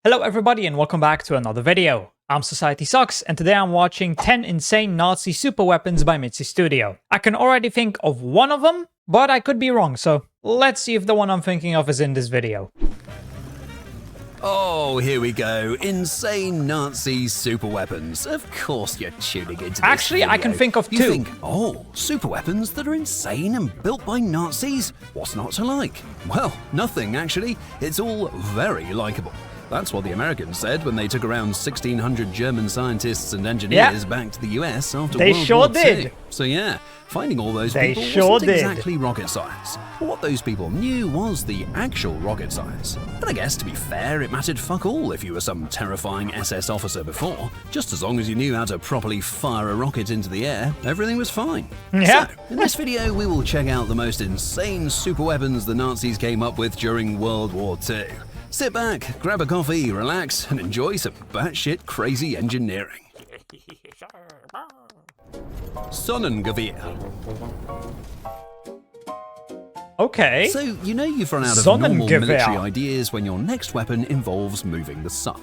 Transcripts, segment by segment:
Hello everybody and welcome back to another video. I'm SocietySucks and today I'm watching 10 Insane Nazi Superweapons by Mitsi Studio. I can already think of one of them, but I could be wrong, so let's see if the one I'm thinking of is in this video. Oh, here we go. Insane Nazi Superweapons. Of course you're tuning into this Actually, video. I can think of two. You think, oh, superweapons that are insane and built by Nazis? What's not to like? Well, nothing actually. It's all very likable. That's what the Americans said when they took around 1,600 German scientists and engineers back to the US after World War II. They sure did. So yeah, finding all those They people sure wasn't did. exactly rocket science. What those people knew was the actual rocket science. And I guess, to be fair, it mattered fuck all if you were some terrifying SS officer before. Just as long as you knew how to properly fire a rocket into the air, everything was fine. Yeah. So, in this video, we will check out the most insane superweapons the Nazis came up with during World War II. Sit back, grab a coffee, relax, and enjoy some batshit crazy engineering. Sonnengewehr. Okay. So, you know you've run out of normal Sonnengewehr. military ideas when your next weapon involves moving the sun.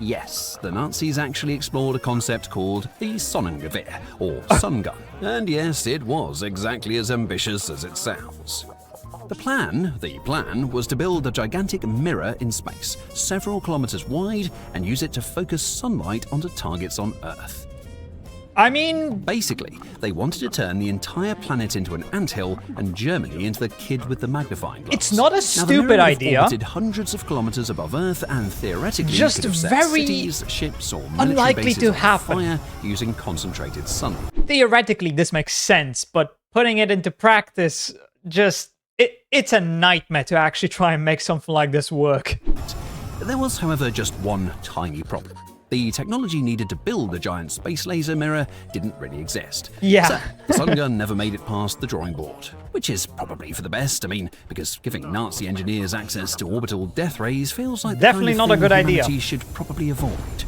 Yes, the Nazis actually explored a concept called the Sonnengewehr, or sun gun. And yes, it was exactly as ambitious as it sounds. The plan was to build a gigantic mirror in space, several kilometers wide, and use it to focus sunlight onto targets on Earth. I mean, Basically, they wanted to turn the entire planet into an anthill and Germany into the kid with the magnifying glass. It's not a Now, the stupid mirror would have idea. orbited hundreds of kilometers above Earth and theoretically Just could have set very cities, ships, or military unlikely bases to on happen. fire using concentrated sunlight. theoretically this makes sense, but putting it into practice, it's a nightmare to actually try and make something like this work. There was, however, just one tiny problem. The technology needed to build a giant space laser mirror didn't really exist. Yeah. So, the sun gun never made it past the drawing board, which is probably for the best. I mean, because giving Nazi engineers access to orbital death rays feels like Definitely the not kind a of good thing idea. humanity should probably avoid.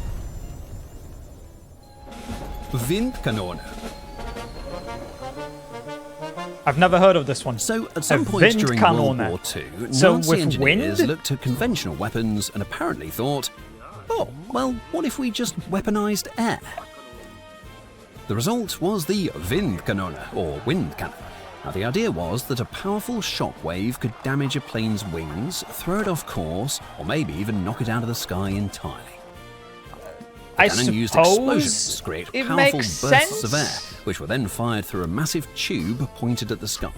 Windkanone. I've never heard of this one. So, at some A point during World Windkanone. War II, So Nazi with engineers wind? looked at conventional weapons and apparently thought, oh, well, what if we just weaponized air? The result was the Windkanone, or wind cannon. Now, the idea was that a powerful shock wave could damage a plane's wings, throw it off course, or maybe even knock it out of the sky entirely. I Cannon used explosions suppose to create it powerful makes bursts of sense. air, which were then fired through a massive tube pointed at the sky.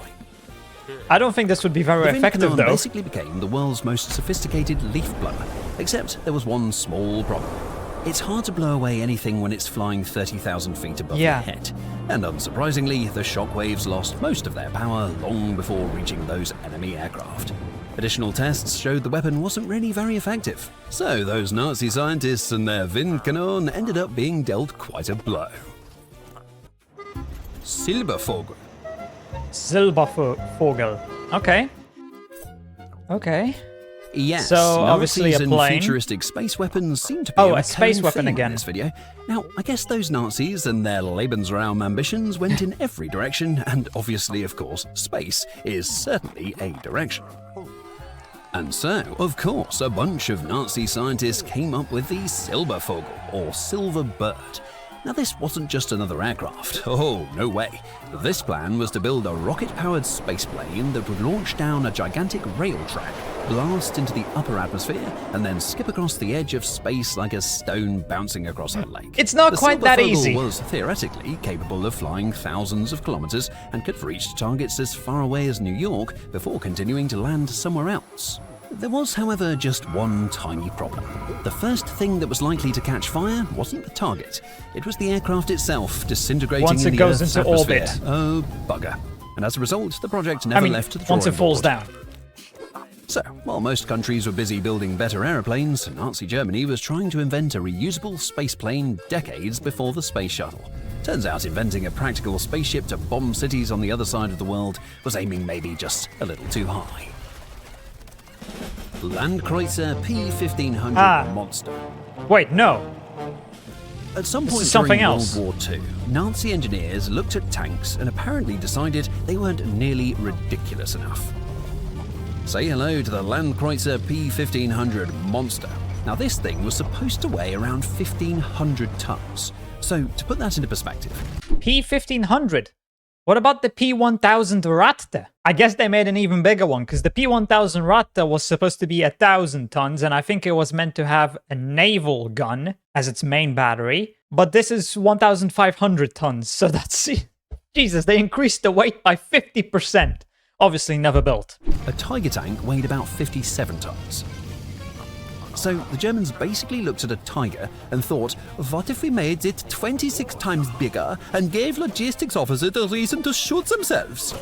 I don't think this would be very The effective Windkanone though. basically became the world's most sophisticated leaf blower, except there was one small problem. It's hard to blow away anything when it's flying 30,000 feet above Yeah. your head. And unsurprisingly, the shockwaves lost most of their power long before reaching those enemy aircraft. Additional tests showed the weapon wasn't really very effective. So those Nazi scientists and their Windkanone ended up being dealt quite a blow. Silbervogel. Silbervogel. Okay. Okay. Yes, So, obviously Nazis a and plane. futuristic space weapons seem to be Oh, a a space recurring weapon theme again. in this video. Now, I guess those Nazis and their Lebensraum ambitions went in every direction, and obviously, of course, space is certainly a direction. And so, of course, a bunch of Nazi scientists came up with the Silbervogel, or Silver Bird. Now, this wasn't just another aircraft. Oh, no way. This plan was to build a rocket-powered space plane that would launch down a gigantic rail track, blast into the upper atmosphere, and then skip across the edge of space like a stone bouncing across a lake. It's not The quite that Silbervogel easy. was theoretically capable of flying thousands of kilometers and could reach targets as far away as New York before continuing to land somewhere else. There was, however, just one tiny problem. The first thing that was likely to catch fire wasn't the target. It was the aircraft itself disintegrating Once in it the goes Earth's into atmosphere. orbit. Oh, bugger. And as a result, the project never I mean, left the once it drawing falls board. down. So, while most countries were busy building better aeroplanes, Nazi Germany was trying to invent a reusable space plane decades before the space shuttle. Turns out inventing a practical spaceship to bomb cities on the other side of the world was aiming maybe just a little too high. Landkreuzer P-1500 Monster. Wait, no. At some This point is something during else. World War II, Nazi engineers looked at tanks and apparently decided they weren't nearly ridiculous enough. Say hello to the Landkreuzer P-1500 Monster. Now this thing was supposed to weigh around 1,500 tons. So to put that into perspective, P-1500. What about the P-1000 Ratte? I guess they made an even bigger one, because the P-1000 Ratte was supposed to be 1,000 tons, and I think it was meant to have a naval gun as its main battery. But this is 1,500 tons, so that's... Jesus, they increased the weight by 50%. Obviously never built. a Tiger tank weighed about 57 tons. So the Germans basically looked at a Tiger and thought, what if we made it 26 times bigger and gave logistics officers a reason to shoot themselves?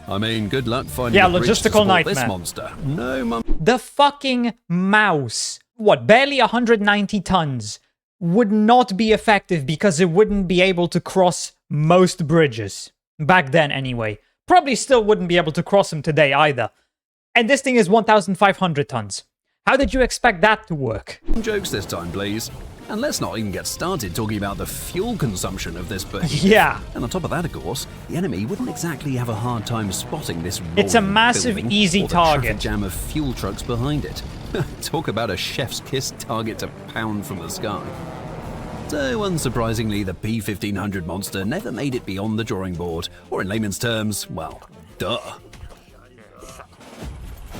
I mean, good luck finding a bridge to logistical support nightmare. this monster. No, The fucking mouse, what, barely 190 tons, would not be effective because it wouldn't be able to cross most bridges. Back then, anyway. Probably still wouldn't be able to cross them today either. And this thing is 1,500 tons. How did you expect that to work? jokes this time, please. And let's not even get started talking about the fuel consumption of this behemoth. Yeah. And on top of that, of course, the enemy wouldn't exactly have a hard time spotting this It's a rolling massive, building easy or the target. traffic jam of fuel trucks behind it. Talk about a chef's kiss target to pound from the sky. So, unsurprisingly, the P-1500 monster never made it beyond the drawing board, or in layman's terms, well, duh.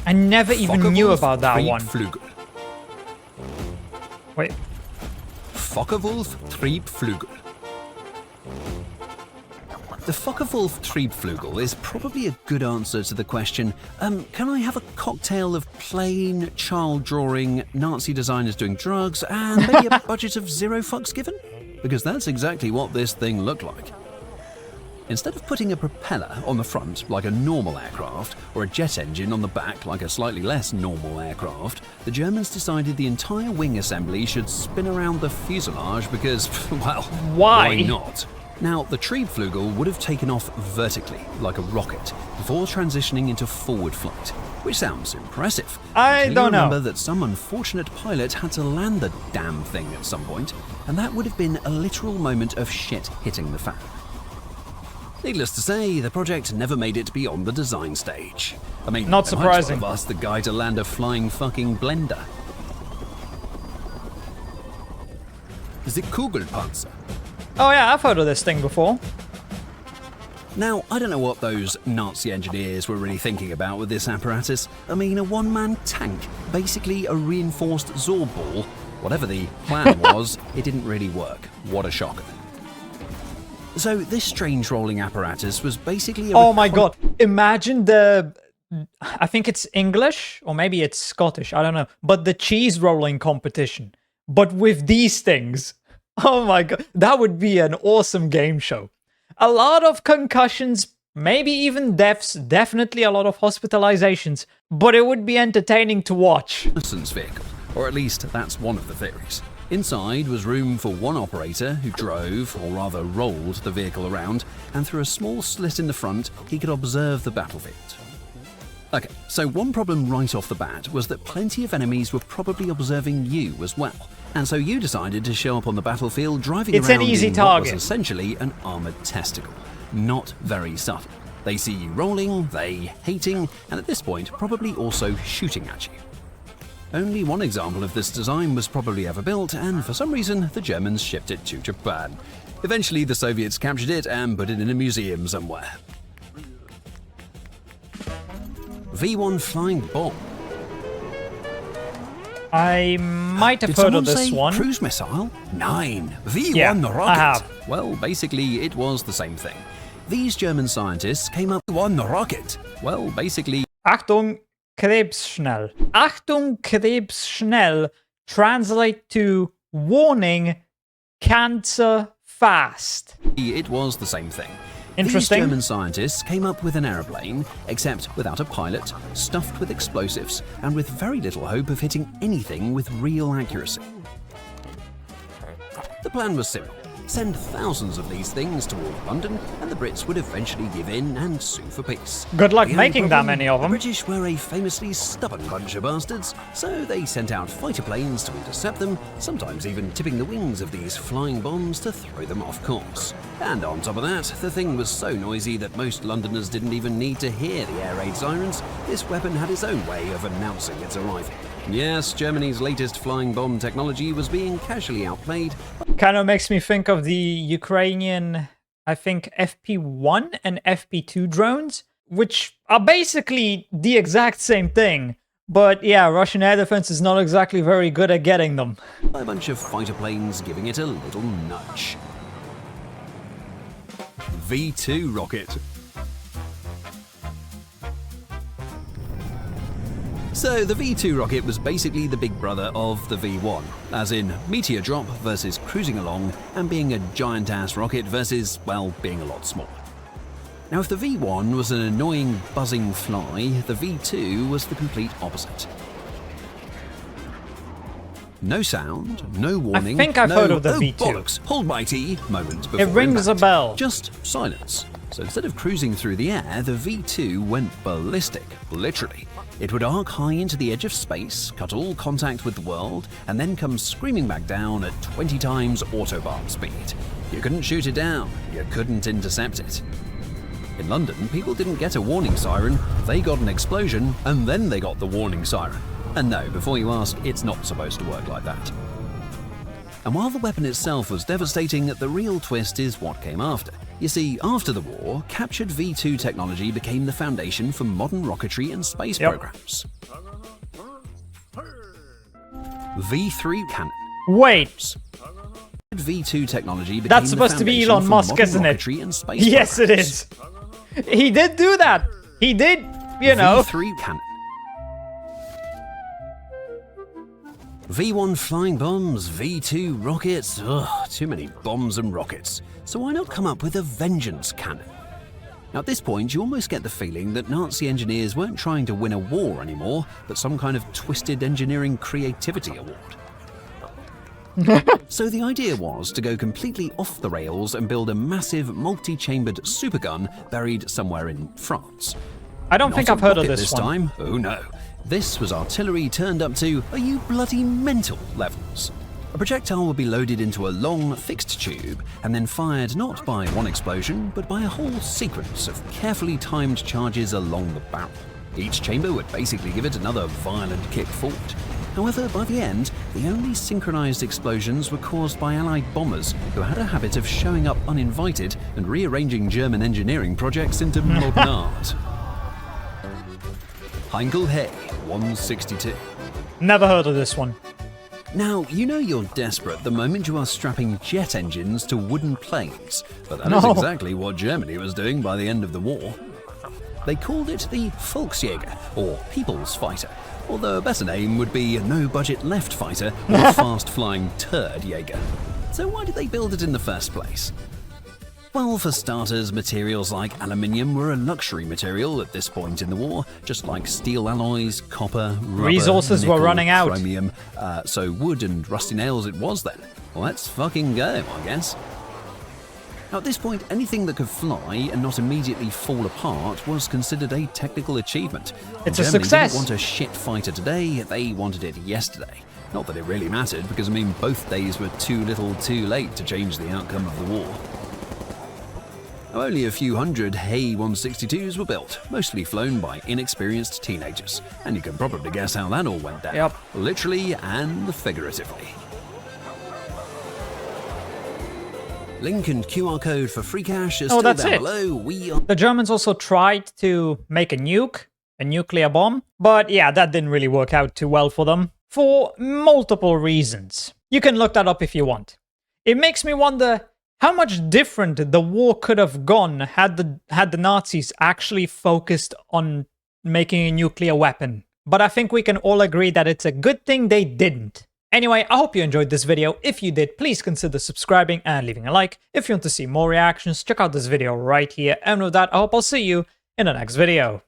I never even knew about that one. Triebflügel. Wait. Focke-Wulf Triebflügel. The Focke-Wulf Triebflügel is probably a good answer to the question, can I have a cocktail of plain, child-drawing, Nazi designers doing drugs, and maybe a budget of 0 fucks given? Because that's exactly what this thing looked like. Instead of putting a propeller on the front like a normal aircraft, or a jet engine on the back like a slightly less normal aircraft, the Germans decided the entire wing assembly should spin around the fuselage because, well, why not? Now, the Triebflügel would have taken off vertically, like a rocket, before transitioning into forward flight, which sounds impressive. I don't know. Remember that some unfortunate pilot had to land the damn thing at some point, and that would have been a literal moment of shit hitting the fan. Needless to say, the project never made it beyond the design stage. I mean, not they surprising. might well have asked the guy to land a flying fucking blender. The Kugelpanzer. Oh yeah, I've heard of this thing before. Now, I don't know what those Nazi engineers were really thinking about with this apparatus. I mean, a one-man tank, basically a reinforced Zorball. Whatever the plan was, it didn't really work. What a shocker. So this strange rolling apparatus was basically a... Oh my god, imagine the... I think it's English, or maybe it's Scottish, I don't know. But the cheese rolling competition. But with these things. Oh my god, that would be an awesome game show. A lot of concussions, maybe even deaths, definitely a lot of hospitalizations. But it would be entertaining to watch. Vehicle, or at least that's one of the theories. Inside was room for one operator who drove, or rather rolled, the vehicle around, and through a small slit in the front, he could observe the battlefield. Okay, so one problem right off the bat was that plenty of enemies were probably observing you as well, and so you decided to show up on the battlefield driving It's around an easy in target. what was essentially an armoured testicle. Not very subtle. They see you rolling, they hating, and at this point probably also shooting at you. Only one example of this design was probably ever built, and for some reason, the Germans shipped it to Japan. Eventually, the Soviets captured it and put it in a museum somewhere. V1 flying bomb. I might have Did heard someone of this say one. Cruise missile? 9. V1 Yeah, rocket. I have. Well, basically, it was the same thing. These German scientists came up with one rocket. Well, basically... Achtung, Krebsschnell. Achtung, Krebsschnell translate to warning, cancer fast. It was the same thing. Interesting. These German scientists came up with an aeroplane, except without a pilot, stuffed with explosives, and with very little hope of hitting anything with real accuracy. The plan was simple. Send thousands of these things toward London, and the Brits would eventually give in and sue for peace. Good luck The only making that problem, many of them. The British were a famously stubborn bunch of bastards, so they sent out fighter planes to intercept them, sometimes even tipping the wings of these flying bombs to throw them off course. And on top of that, the thing was so noisy that most Londoners didn't even need to hear the air raid sirens. This weapon had its own way of announcing its arrival. Yes, Germany's latest flying bomb technology was being casually outplayed. Kind of makes me think of the Ukrainian, I think, FP1 and FP2 drones, which are basically the exact same thing. But yeah, Russian air defense is not exactly very good at getting them. By a bunch of fighter planes giving it a little nudge. V2 rocket. So the V2 rocket was basically the big brother of the V1, as in meteor drop versus cruising along and being a giant-ass rocket versus, well, being a lot smaller. Now if the V1 was an annoying buzzing fly, the V2 was the complete opposite. No sound, no warning, I think I've heard of the V2. Bollocks, hold my tea moment before It rings impact. a bell. Just silence. So instead of cruising through the air, the V2 went ballistic, literally. It would arc high into the edge of space, cut all contact with the world, and then come screaming back down at 20 times autobahn speed. You couldn't shoot it down, you couldn't intercept it. In London, people didn't get a warning siren, they got an explosion, and then they got the warning siren. And no, before you ask, it's not supposed to work like that. And while the weapon itself was devastating, the real twist is what came after. You see, after the war, captured V2 technology became the foundation for modern rocketry and space programs. V3 cannon. Wait. V2 technology became That's supposed the to be foundation Elon for Musk, modern isn't it? rocketry and space Yes, it programs. is. He did do that. He did, you know. V3 cannon. V1 flying bombs, V2 rockets, ugh, too many bombs and rockets. So why not come up with a vengeance cannon? Now at this point you almost get the feeling that Nazi engineers weren't trying to win a war anymore, but some kind of twisted engineering creativity award. So the idea was to go completely off the rails and build a massive multi-chambered supergun buried somewhere in France. I don't think I've heard of this one. Time? Oh no. This was artillery turned up to, are you bloody mental levels? A projectile would be loaded into a long, fixed tube and then fired not by one explosion, but by a whole sequence of carefully timed charges along the barrel. Each chamber would basically give it another violent kick forward. However, by the end, the only synchronized explosions were caused by Allied bombers who had a habit of showing up uninvited and rearranging German engineering projects into modern art. Heinkel Hay 162. Never heard of this one. Now, you know you're desperate the moment you are strapping jet engines to wooden planes, but that is exactly what Germany was doing by the end of the war. They called it the Volksjäger, or People's Fighter, although a better name would be No-Budget Left Fighter or Fast-Flying Turd Jäger. So why did they build it in the first place? Well, for starters, materials like aluminium were a luxury material at this point in the war, just like steel alloys, copper, rubber, Resources nickel, were running out. Chromium, so wood and rusty nails it was then. Well, let's fucking go, I guess. Now, at this point, anything that could fly and not immediately fall apart was considered a technical achievement. It's a Germany success. didn't want a shit fighter today, they wanted it yesterday. Not that it really mattered, because I mean, both days were too little too late to change the outcome of the war. Only a few hundred Hay 162s were built, mostly flown by inexperienced teenagers. And you can probably guess how that all went down. Yep. Literally and figuratively. Link and QR code for free cash is still that's down it. below. The Germans also tried to make a nuke, a nuclear bomb, but yeah, that didn't really work out too well for them, for multiple reasons. You can look that up if you want. It makes me wonder how much different the war could have gone had the Nazis actually focused on making a nuclear weapon. But I think we can all agree that it's a good thing they didn't. Anyway, I hope you enjoyed this video. If you did, please consider subscribing and leaving a like. If you want to see more reactions, check out this video right here. And with that, I hope I'll see you in the next video.